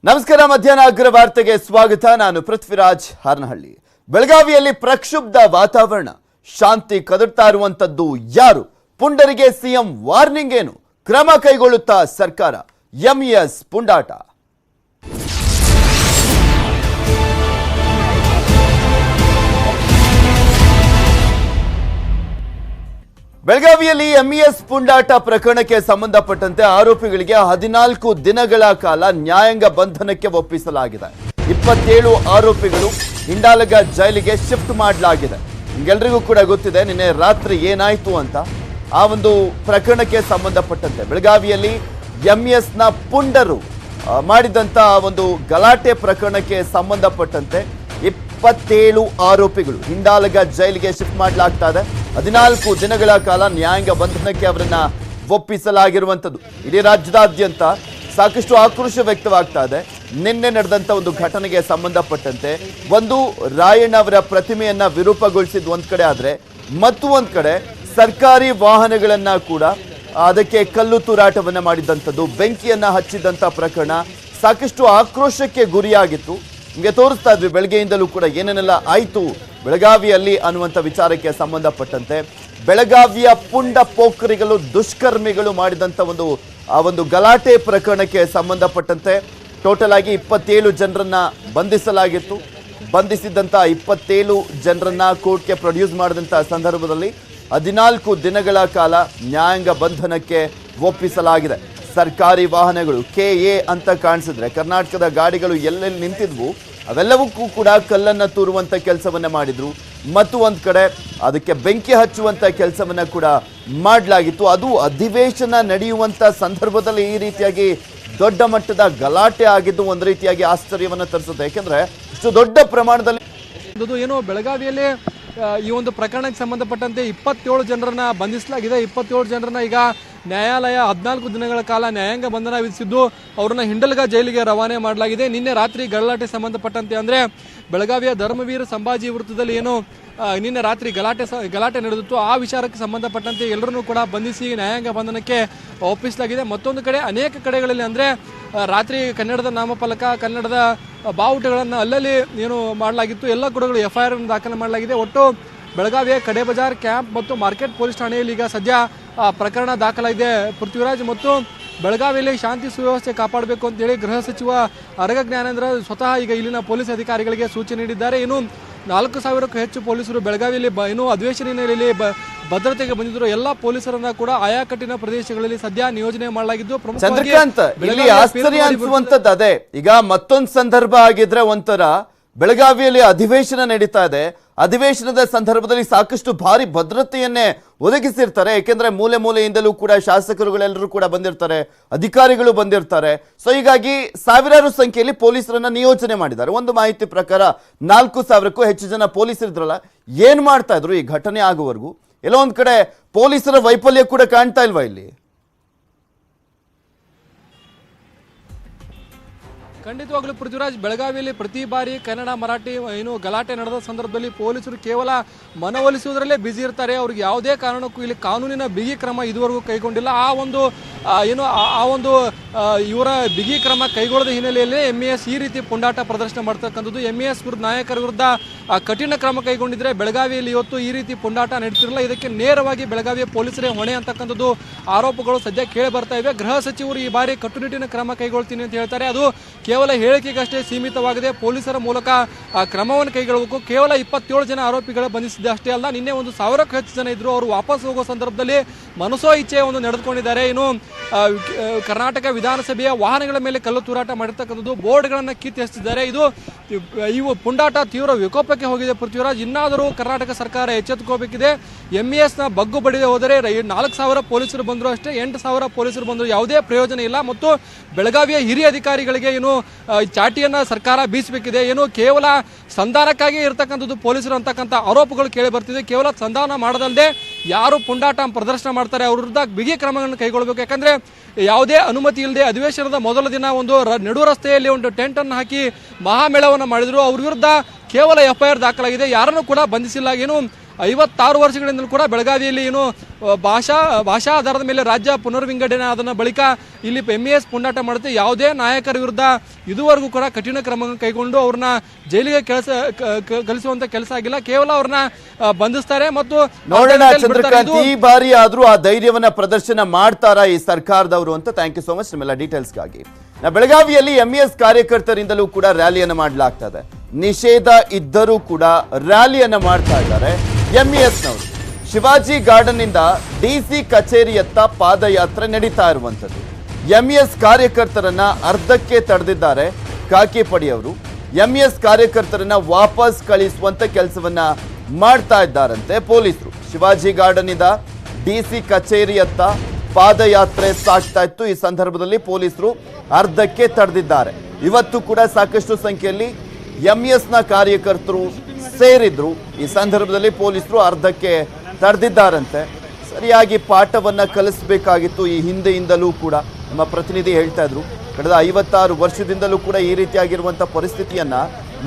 ನಮಸ್ಕಾರ. ಮಧ್ಯಾಹ್ನ ಅಗ್ರ ವಾರ್ತೆಗೆ ಸ್ವಾಗತ. ನಾನು ಪೃಥ್ವಿರಾಜ್ ಹಾರನಹಳ್ಳಿ. ಬೆಳಗಾವಿಯಲ್ಲಿ ಪ್ರಕ್ಷುಬ್ಧ ವಾತಾವರಣ, ಶಾಂತಿ ಕದಡ್ತಾ ಇರುವಂತದ್ದು ಯಾರು? ಪುಂಡರಿಗೆ ಸಿಎಂ ವಾರ್ನಿಂಗ್ ಏನು? ಕ್ರಮ ಕೈಗೊಳ್ಳುತ್ತಾ ಸರ್ಕಾರ? ಎಂಇಎಸ್ ಪುಂಡಾಟ. ಬೆಳಗಾವಿಯಲ್ಲಿ ಎಂಇಎಸ್ ಪುಂಡಾಟ ಪ್ರಕರಣಕ್ಕೆ ಸಂಬಂಧಪಟ್ಟಂತೆ ಆರೋಪಿಗಳಿಗೆ 14 ದಿನಗಳ ಕಾಲ ನ್ಯಾಯಾಂಗ ಬಂಧನಕ್ಕೆ ಒಪ್ಪಿಸಲಾಗಿದೆ. 27 ಆರೋಪಿಗಳು ಹಿಂಡಾಲಗ ಜೈಲಿಗೆ ಶಿಫ್ಟ್ ಮಾಡಲಾಗಿದೆ. ನಿಮ್ಗೆಲ್ರಿಗೂ ಕೂಡ ಗೊತ್ತಿದೆ ನಿನ್ನೆ ರಾತ್ರಿ ಏನಾಯ್ತು ಅಂತ. ಆ ಒಂದು ಪ್ರಕರಣಕ್ಕೆ ಸಂಬಂಧಪಟ್ಟಂತೆ ಬೆಳಗಾವಿಯಲ್ಲಿ ಎಂಇಎಸ್ ನ ಪುಂಡರು ಮಾಡಿದಂತ ಒಂದು ಗಲಾಟೆ ಪ್ರಕರಣಕ್ಕೆ ಸಂಬಂಧಪಟ್ಟಂತೆ 27 ಆರೋಪಿಗಳು ಹಿಂಡಾಲಗ ಜೈಲಿಗೆ ಶಿಫ್ಟ್ ಮಾಡಲಾಗ್ತಾ ಇದೆ. 14 ದಿನಗಳ ಕಾಲ ನ್ಯಾಯಾಂಗ ಬಂಧನಕ್ಕೆ ಅವರನ್ನ ಒಪ್ಪಿಸಲಾಗಿರುವಂಥದ್ದು. ಇಡೀ ರಾಜ್ಯದಾದ್ಯಂತ ಸಾಕಷ್ಟು ಆಕ್ರೋಶ ವ್ಯಕ್ತವಾಗ್ತಾ ಇದೆ. ನಿನ್ನೆ ನಡೆದಂತ ಒಂದು ಘಟನೆಗೆ ಸಂಬಂಧಪಟ್ಟಂತೆ ಒಂದು ರಾಯಣ್ಣ ಅವರ ಪ್ರತಿಮೆಯನ್ನ ವಿರೂಪಗೊಳಿಸಿದ್ ಒಂದ್ ಕಡೆ ಆದ್ರೆ, ಮತ್ತು ಒಂದ್ ಕಡೆ ಸರ್ಕಾರಿ ವಾಹನಗಳನ್ನ ಕೂಡ ಅದಕ್ಕೆ ಕಲ್ಲು ತೂರಾಟವನ್ನ ಮಾಡಿದಂಥದ್ದು, ಬೆಂಕಿಯನ್ನ ಹಚ್ಚಿದಂತ ಪ್ರಕರಣ ಸಾಕಷ್ಟು ಆಕ್ರೋಶಕ್ಕೆ ಗುರಿಯಾಗಿತ್ತು. ನಿಮಗೆ ತೋರಿಸ್ತಾ ಇದ್ವಿ ಬೆಳಗ್ಗೆಯಿಂದಲೂ ಕೂಡ ಏನೇನೆಲ್ಲ ಆಯ್ತು ಬೆಳಗಾವಿಯಲ್ಲಿ ಅನ್ನುವಂಥ ವಿಚಾರಕ್ಕೆ ಸಂಬಂಧಪಟ್ಟಂತೆ. ಬೆಳಗಾವಿಯ ಪುಂಡ ಪೋಖರಿಗಳು, ದುಷ್ಕರ್ಮಿಗಳು ಮಾಡಿದಂಥ ಒಂದು ಗಲಾಟೆ ಪ್ರಕರಣಕ್ಕೆ ಸಂಬಂಧಪಟ್ಟಂತೆ ಟೋಟಲ್ ಆಗಿ 27 ಜನರನ್ನ ಬಂಧಿಸಲಾಗಿತ್ತು. ಬಂಧಿಸಿದಂಥ 27 ಜನರನ್ನ ಕೋರ್ಟ್ಗೆ ಪ್ರೊಡ್ಯೂಸ್ ಮಾಡಿದಂಥ ಸಂದರ್ಭದಲ್ಲಿ 14 ದಿನಗಳ ಕಾಲ ನ್ಯಾಯಾಂಗ ಬಂಧನಕ್ಕೆ ಒಪ್ಪಿಸಲಾಗಿದೆ. ಸರ್ಕಾರಿ ವಾಹನಗಳು KA ಅಂತ ಕಾಣಿಸಿದ್ರೆ ಕರ್ನಾಟಕದ ಗಾಡಿಗಳು ಎಲ್ಲೆಲ್ಲಿ ನಿಂತಿದ್ವು ಅವೆಲ್ಲವಕ್ಕೂ ಕೂಡ ಕಲ್ಲನ್ನ ತೂರುವಂತ ಕೆಲಸವನ್ನ ಮಾಡಿದ್ರು. ಮತ್ತು ಒಂದ್ ಕಡೆ ಅದಕ್ಕೆ ಬೆಂಕಿ ಹಚ್ಚುವಂತ ಕೆಲಸವನ್ನ ಕೂಡ ಮಾಡಲಾಗಿತ್ತು. ಅದು ಅಧಿವೇಶನ ನಡೆಯುವಂತ ಸಂದರ್ಭದಲ್ಲಿ ಈ ರೀತಿಯಾಗಿ ದೊಡ್ಡ ಮಟ್ಟದ ಗಲಾಟೆ ಆಗಿದ್ದು ಒಂದು ರೀತಿಯಾಗಿ ಆಶ್ಚರ್ಯವನ್ನ ತರಿಸುತ್ತೆ. ಯಾಕೆಂದ್ರೆ ಇಷ್ಟು ದೊಡ್ಡ ಪ್ರಮಾಣದಲ್ಲಿ ಏನು ಬೆಳಗಾವಿಯಲ್ಲಿ ಈ ಒಂದು ಪ್ರಕರಣಕ್ಕೆ ಸಂಬಂಧಪಟ್ಟಂತೆ 27 ಜನರನ್ನ ಬಂಧಿಸಲಾಗಿದೆ. 27 ಜನರನ್ನ ಈಗ ನ್ಯಾಯಾಲಯ 14 ದಿನಗಳ ಕಾಲ ನ್ಯಾಯಾಂಗ ಬಂಧನ ವಿಧಿಸಿದ್ದು ಅವರನ್ನ ಹಿಂಡಲ್ಗ ಜೈಲಿಗೆ ರವಾನೆ ಮಾಡಲಾಗಿದೆ. ನಿನ್ನೆ ರಾತ್ರಿ ಗಲಾಟೆ ಸಂಬಂಧಪಟ್ಟಂತೆ ಅಂದ್ರೆ ಬೆಳಗಾವಿಯ ಧರ್ಮವೀರ ಸಂಭಾಜಿ ವೃತ್ತದಲ್ಲಿ ಏನು ನಿನ್ನೆ ರಾತ್ರಿ ಗಲಾಟೆ ನಡೆದಿತ್ತು, ಆ ವಿಚಾರಕ್ಕೆ ಸಂಬಂಧಪಟ್ಟಂತೆ ಎಲ್ಲರನ್ನೂ ಕೂಡ ಬಂಧಿಸಿ ನ್ಯಾಯಾಂಗ ಬಂಧನಕ್ಕೆ ಒಪ್ಪಿಸಲಾಗಿದೆ. ಮತ್ತೊಂದು ಕಡೆ ಅನೇಕ ಕಡೆಗಳಲ್ಲಿ ಅಂದ್ರೆ ರಾತ್ರಿ ಕನ್ನಡದ ನಾಮಫಲಕ, ಕನ್ನಡದ ಬಾವುಟಗಳನ್ನು ಅಲ್ಲಲ್ಲಿ ಏನು ಮಾಡಲಾಗಿತ್ತು. ಎಲ್ಲ ಕಡೆಗಳು FIR ದಾಖಲೆ ಮಾಡಲಾಗಿದೆ. ಒಟ್ಟು ಬೆಳಗಾವಿಯ ಕಡೆ ಬಜಾರ್ ಕ್ಯಾಂಪ್ ಮತ್ತು ಮಾರ್ಕೆಟ್ ಪೊಲೀಸ್ ಠಾಣೆಯಲ್ಲಿ ಈಗ ಸದ್ಯ ಪ್ರಕರಣ ದಾಖಲಾಗಿದೆ. ಪೃಥ್ವಿರಾಜ್, ಮತ್ತು ಬೆಳಗಾವಿಯಲ್ಲಿ ಶಾಂತಿ ಸುವ್ಯವಸ್ಥೆ ಕಾಪಾಡಬೇಕು ಅಂತೇಳಿ ಗೃಹ ಸಚಿವ ಅರಗ ಜ್ಞಾನೇಂದ್ರ ಸ್ವತಃ ಈಗ ಇಲ್ಲಿನ ಪೊಲೀಸ್ ಅಧಿಕಾರಿಗಳಿಗೆ ಸೂಚನೆ ನೀಡಿದ್ದಾರೆ. ಇನ್ನು 4,000ಕ್ಕೂ ಹೆಚ್ಚು ಪೊಲೀಸರು ಬೆಳಗಾವಿಯಲ್ಲಿ ಏನು ಅಧಿವೇಶನದಲ್ಲಿ ಭದ್ರತೆಗೆ ಬಂದಿದ್ರು. ಎಲ್ಲ ಪೊಲೀಸರನ್ನ ಕೂಡ ಆಯಾ ಕಟ್ಟಿನ ಪ್ರದೇಶಗಳಲ್ಲಿ ಸದ್ಯ ನಿಯೋಜನೆ ಮಾಡಲಾಗಿದ್ದು, ಚಂದ್ರಕಾಂತ್ ಇಲ್ಲಿ ಆಶ್ಚರ್ಯ ಅನ್ಸುವಂತದ್ದು ಅದೇ. ಈಗ ಮತ್ತೊಂದು ಸಂದರ್ಭ ಆಗಿದ್ರೆ ಒಂಥರ, ಬೆಳಗಾವಿಯಲ್ಲಿ ಅಧಿವೇಶನ ನಡೀತಾ ಇದೆ. ಅಧಿವೇಶನದ ಸಂದರ್ಭದಲ್ಲಿ ಸಾಕಷ್ಟು ಭಾರಿ ಭದ್ರತೆಯನ್ನೇ ಒದಗಿಸಿರ್ತಾರೆ. ಯಾಕೆಂದ್ರೆ ಮೂಲೆ ಮೂಲೆಯಿಂದಲೂ ಕೂಡ ಶಾಸಕರುಗಳೆಲ್ಲರೂ ಕೂಡ ಬಂದಿರ್ತಾರೆ, ಅಧಿಕಾರಿಗಳು ಬಂದಿರ್ತಾರೆ. ಸೊ ಹೀಗಾಗಿ ಸಾವಿರಾರು ಸಂಖ್ಯೆಯಲ್ಲಿ ಪೊಲೀಸರನ್ನ ನಿಯೋಜನೆ ಮಾಡಿದ್ದಾರೆ. ಒಂದು ಮಾಹಿತಿ ಪ್ರಕಾರ 4,000ಕ್ಕೂ ಹೆಚ್ಚು ಜನ ಪೊಲೀಸರಿದ್ರಲ್ಲ, ಏನ್ ಮಾಡ್ತಾ ಇದ್ರು ಈ ಘಟನೆ ಆಗುವವರೆಗೂ? ಎಲ್ಲೋ ಒಂದ್ ಕಡೆ ಪೊಲೀಸರ ವೈಫಲ್ಯ ಕೂಡ ಕಾಣ್ತಾ ಇಲ್ವಾ ಇಲ್ಲಿ? ಖಂಡಿತವಾಗ್ಲೂ ಪೃಥ್ವಿರಾಜ್, ಬೆಳಗಾವಿಯಲ್ಲಿ ಪ್ರತಿ ಬಾರಿ ಕನ್ನಡ ಮರಾಠಿ ಏನು ಗಲಾಟೆ ನಡೆದ ಸಂದರ್ಭದಲ್ಲಿ ಪೊಲೀಸರು ಕೇವಲ ಮನವೊಲಿಸುವುದರಲ್ಲೇ ಬ್ಯುಸಿ ಇರ್ತಾರೆ. ಅವ್ರಿಗೆ ಯಾವುದೇ ಕಾರಣಕ್ಕೂ ಇಲ್ಲಿ ಕಾನೂನಿನ ಬಿಗಿ ಕ್ರಮ ಇದುವರೆಗೂ ಕೈಗೊಂಡಿಲ್ಲ. ಆ ಒಂದು ಇವರ ಬಿಗಿ ಕ್ರಮ ಕೈಗೊಳ್ಳದ ಹಿನ್ನೆಲೆಯಲ್ಲಿ ಎಂಇಎಸ್ ಈ ರೀತಿ ಪುಂಡಾಟ ಪ್ರದರ್ಶನ ಮಾಡ್ತಕ್ಕಂಥದ್ದು. ಎಂಇಎಸ್ ನಾಯಕರ ವಿರುದ್ಧ ಕಠಿಣ ಕ್ರಮ ಕೈಗೊಂಡಿದ್ರೆ ಬೆಳಗಾವಿಯಲ್ಲಿ ಇವತ್ತು ಈ ರೀತಿ ಪುಂಡಾಟ ನಡೀತಿರಲಿಲ್ಲ. ಇದಕ್ಕೆ ನೇರವಾಗಿ ಬೆಳಗಾವಿಯ ಪೊಲೀಸರೇ ಹೊಣೆ ಅಂತಕ್ಕಂಥದ್ದು ಆರೋಪಗಳು ಸದ್ಯ ಕೇಳಿ ಬರ್ತಾ ಇವೆ. ಗೃಹ ಸಚಿವರು ಈ ಬಾರಿ ಕಟ್ಟುನಿಟ್ಟಿನ ಕ್ರಮ ಕೈಗೊಳ್ತೀನಿ ಅಂತ ಹೇಳ್ತಾರೆ. ಅದು ಕೇವಲ ಹೇಳಿಕೆಗಷ್ಟೇ ಸೀಮಿತವಾಗಿದೆ. ಪೊಲೀಸರ ಮೂಲಕ ಕ್ರಮವನ್ನು ಕೈಗೊಳ್ಳಬೇಕು. ಕೇವಲ 27 ಜನ ಆರೋಪಿಗಳ ಬಂಧಿಸಿದ್ದೆ ಅಷ್ಟೇ ಅಲ್ಲ, ನಿನ್ನೆ 1,000ಕ್ಕೂ ಹೆಚ್ಚು ಜನ ಇದ್ರು. ಅವರು ವಾಪಸ್ ಹೋಗೋ ಸಂದರ್ಭದಲ್ಲಿ ಮನಸೋ ಇಚ್ಛೆ ನಡೆದುಕೊಂಡಿದ್ದಾರೆ. ಇನ್ನು ಕರ್ನಾಟಕ ವಿಧಾನಸಭೆಯ ವಾಹನಗಳ ಮೇಲೆ ಕಲ್ಲು ತೂರಾಟ ಮಾಡಿರ್ತಕ್ಕಂಥದ್ದು, ಬೋರ್ಡ್ಗಳನ್ನು ಕಿತ್ತು ಎಸೆದಿದ್ದಾರೆ. ಇವು ಪುಂಡಾಟ ತೀವ್ರ ವಿಕೋಪಕ್ಕೆ ಹೋಗಿದೆ. ಪೃಥ್ವಿರಾಜ್, ಇನ್ನಾದರೂ ಕರ್ನಾಟಕ ಸರ್ಕಾರ ಎಚ್ಚೆತ್ತುಕೋಬೇಕಿದೆ. ಎಂಇಎಸ್ನ ಬಗ್ಗು ಬಡಿದೆ ಹೋದರೆ 4,000 ಪೊಲೀಸರು ಬಂದರು ಅಷ್ಟೇ, 8,000 ಪೊಲೀಸರು ಬಂದರು ಯಾವುದೇ ಪ್ರಯೋಜನ ಇಲ್ಲ. ಮತ್ತು ಬೆಳಗಾವಿಯ ಹಿರಿಯ ಅಧಿಕಾರಿಗಳಿಗೆ ಚಾಟಿಯನ್ನ ಸರ್ಕಾರ ಬೀಸಬೇಕಿದೆ. ಕೇವಲ ಸಂಧಾನಕ್ಕಾಗಿ ಇರತಕ್ಕಂಥದ್ದು ಪೊಲೀಸರು ಅಂತಕ್ಕಂಥ ಆರೋಪಗಳು ಕೇಳಿ ಬರ್ತಿದೆ. ಕೇವಲ ಸಂಧಾನ ಮಾಡದಲ್ಲದೆ ಯಾರು ಪುಂಡಾಟ ಪ್ರದರ್ಶನ ಮಾಡ್ತಾರೆ ಅವ್ರ ವಿರುದ್ಧ ಬಿಗಿ ಕ್ರಮಗಳನ್ನು ಕೈಗೊಳ್ಳಬೇಕು. ಯಾಕಂದ್ರೆ ಯಾವುದೇ ಅನುಮತಿ ಇಲ್ಲದೆ ಅಧಿವೇಶನದ ಮೊದಲ ದಿನ ನಡು ರಸ್ತೆಯಲ್ಲಿ ಒಂದು ಟೆಂಟ್ ಅನ್ನು ಹಾಕಿ ಮಹಾಮೇಳವನ್ನು ಮಾಡಿದ್ರು. ಅವ್ರ ವಿರುದ್ಧ ಕೇವಲ FIR ದಾಖಲಾಗಿದೆ, ಯಾರನ್ನು ಕೂಡ ಬಂಧಿಸಿಲ್ಲ. 56 ವರ್ಷಗಳಿಂದಲೂ ಕೂಡ ಬೆಳಗಾವಿಯಲ್ಲಿ ಏನು ಭಾಷಾ ಆಧಾರದ ಮೇಲೆ ರಾಜ್ಯ ಪುನರ್ವಿಂಗಡಣೆ ಆದ ಬಳಿಕ ಇಲ್ಲಿ MES ಪುಂಡಾಟ ಮಾಡುತ್ತೆ. ಯಾವುದೇ ನಾಯಕರ ವಿರುದ್ಧ ಇದುವರೆಗೂ ಕೂಡ ಕಠಿಣ ಕ್ರಮ ಕೈಗೊಂಡು ಅವ್ರನ್ನ ಜೈಲಿಗೆ ಕಳಿಸುವಂತ ಕೆಲಸ ಆಗಿಲ್ಲ. ಕೇವಲ ಅವ್ರನ್ನ ಬಂಧಿಸ್ತಾರೆ ಮತ್ತು ನೋಡೋಣ ಚಂದ್ರಕಾಂತ್, ಈ ಬಾರಿ ಆದ್ರೂ ಆ ಧೈರ್ಯವನ್ನ ಪ್ರದರ್ಶನ ಮಾಡ್ತಾರಾ ಈ ಸರ್ಕಾರದವರು ಅಂತ. ಥ್ಯಾಂಕ್ ಯು ಸೋ ಮಚ್ ನಿಮ್ಮೆಲ್ಲ ಡೀಟೇಲ್ಸ್ಗಾಗಿ. ಬೆಳಗಾವಿಯಲ್ಲಿ MES ಕಾರ್ಯಕರ್ತರಿಂದಲೂ ಕೂಡ ರ್ಯಾಲಿಯನ್ನ ಮಾಡಲಾಗ್ತದೆ. ನಿಷೇಧ ಇದ್ದರೂ ಕೂಡ ರ್ಯಾಲಿಯನ್ನ ಮಾಡ್ತಾ ಇದ್ದಾರೆ MES ನವರು. ಶಿವಾಜಿ ಗಾರ್ಡನ್ ಇಂದ DC ಕಚೇರಿಯತ್ತ ಪಾದಯಾತ್ರೆ ನಡೀತಾ ಇರುವಂತದ್ದು. MES ಕಾರ್ಯಕರ್ತರನ್ನ ಅರ್ಧಕ್ಕೆ ತಡೆದಿದ್ದಾರೆ ಖಾಕಿ ಪಡೆಯವರು. MES ಕಾರ್ಯಕರ್ತರನ್ನ ವಾಪಸ್ ಕಳಿಸುವಂತ ಕೆಲಸವನ್ನ ಮಾಡ್ತಾ ಇದ್ದಾರಂತೆ ಪೊಲೀಸರು. ಶಿವಾಜಿ ಗಾರ್ಡನ್ ಇಂದ DC ಕಚೇರಿಯತ್ತ ಪಾದಯಾತ್ರೆ ಸಾಗ್ತಾ ಇತ್ತು. ಈ ಸಂದರ್ಭದಲ್ಲಿ ಪೊಲೀಸರು ಅರ್ಧಕ್ಕೆ ತಡೆದಿದ್ದಾರೆ. ಇವತ್ತು ಕೂಡ ಸಾಕಷ್ಟು ಸಂಖ್ಯೆಯಲ್ಲಿ MES ನ ಕಾರ್ಯಕರ್ತರು ಸೇರಿದ್ರು. ಈ ಸಂದರ್ಭದಲ್ಲಿ ಪೊಲೀಸರು ಅರ್ಧಕ್ಕೆ ತಡೆದಿದ್ದಾರಂತೆ. ಸರಿಯಾಗಿ ಪಾಠವನ್ನ ಕಲಿಸಬೇಕಾಗಿತ್ತು. ಈ ಹಿಂದೆಯಿಂದಲೂ ಕೂಡ ನಮ್ಮ ಪ್ರತಿನಿಧಿ ಹೇಳ್ತಾ ಇದ್ರು, ಕಳೆದ 56 ವರ್ಷದಿಂದಲೂ ಕೂಡ ಈ ರೀತಿಯಾಗಿರುವಂತ ಪರಿಸ್ಥಿತಿಯನ್ನ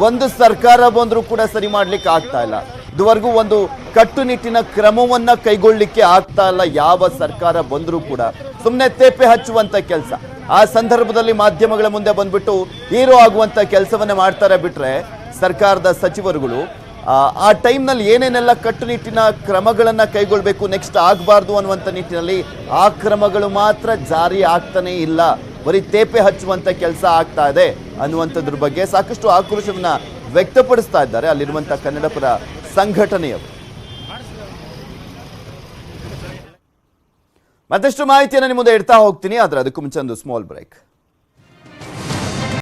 ಒಂದು ಸರ್ಕಾರ ಬಂದರೂ ಕೂಡ ಸರಿ ಮಾಡ್ಲಿಕ್ಕೆ ಆಗ್ತಾ ಇಲ್ಲ. ಇದುವರೆಗೂ ಒಂದು ಕಟ್ಟುನಿಟ್ಟಿನ ಕ್ರಮವನ್ನ ಕೈಗೊಳ್ಳಿಕ್ಕೆ ಆಗ್ತಾ ಇಲ್ಲ. ಯಾವ ಸರ್ಕಾರ ಬಂದರೂ ಕೂಡ ಸುಮ್ಮನೆ ತೇಪೆ ಹಚ್ಚುವಂತ ಕೆಲಸ. ಆ ಸಂದರ್ಭದಲ್ಲಿ ಮಾಧ್ಯಮಗಳ ಮುಂದೆ ಬಂದ್ಬಿಟ್ಟು ಹೀರೋ ಆಗುವಂತ ಕೆಲಸವನ್ನ ಮಾಡ್ತಾರೆ ಬಿಟ್ರೆ ಸರ್ಕಾರದ ಸಚಿವರುಗಳು ಆ ಟೈಮ್ನಲ್ಲಿ ಏನೇನೆಲ್ಲ ಕಟ್ಟುನಿಟ್ಟಿನ ಕ್ರಮಗಳನ್ನ ಕೈಗೊಳ್ಬೇಕು, ನೆಕ್ಸ್ಟ್ ಆಗಬಾರ್ದು ಅನ್ನುವಂಥ ನಿಟ್ಟಿನಲ್ಲಿ ಆ ಕ್ರಮಗಳು ಮಾತ್ರ ಜಾರಿ ಆಗ್ತಾನೆ ಇಲ್ಲ. ಬರೀ ತೇಪೆ ಹಚ್ಚುವಂತ ಕೆಲಸ ಆಗ್ತಾ ಇದೆ ಅನ್ನುವಂಥದ್ರ ಬಗ್ಗೆ ಸಾಕಷ್ಟು ಆಕ್ರೋಶವನ್ನ ವ್ಯಕ್ತಪಡಿಸ್ತಾ ಇದ್ದಾರೆ ಅಲ್ಲಿರುವಂತಹ ಕನ್ನಡಪರ ಸಂಘಟನೆಯವರು. ಮತ್ತಷ್ಟು ಮಾಹಿತಿಯನ್ನು ನಿಮ್ಮ ಮುಂದೆ ಇಡ್ತಾ ಹೋಗ್ತೀನಿ, ಆದ್ರೆ ಅದಕ್ಕೂ ಮುಂಚೆ ಒಂದು ಸ್ಮಾಲ್ ಬ್ರೇಕ್.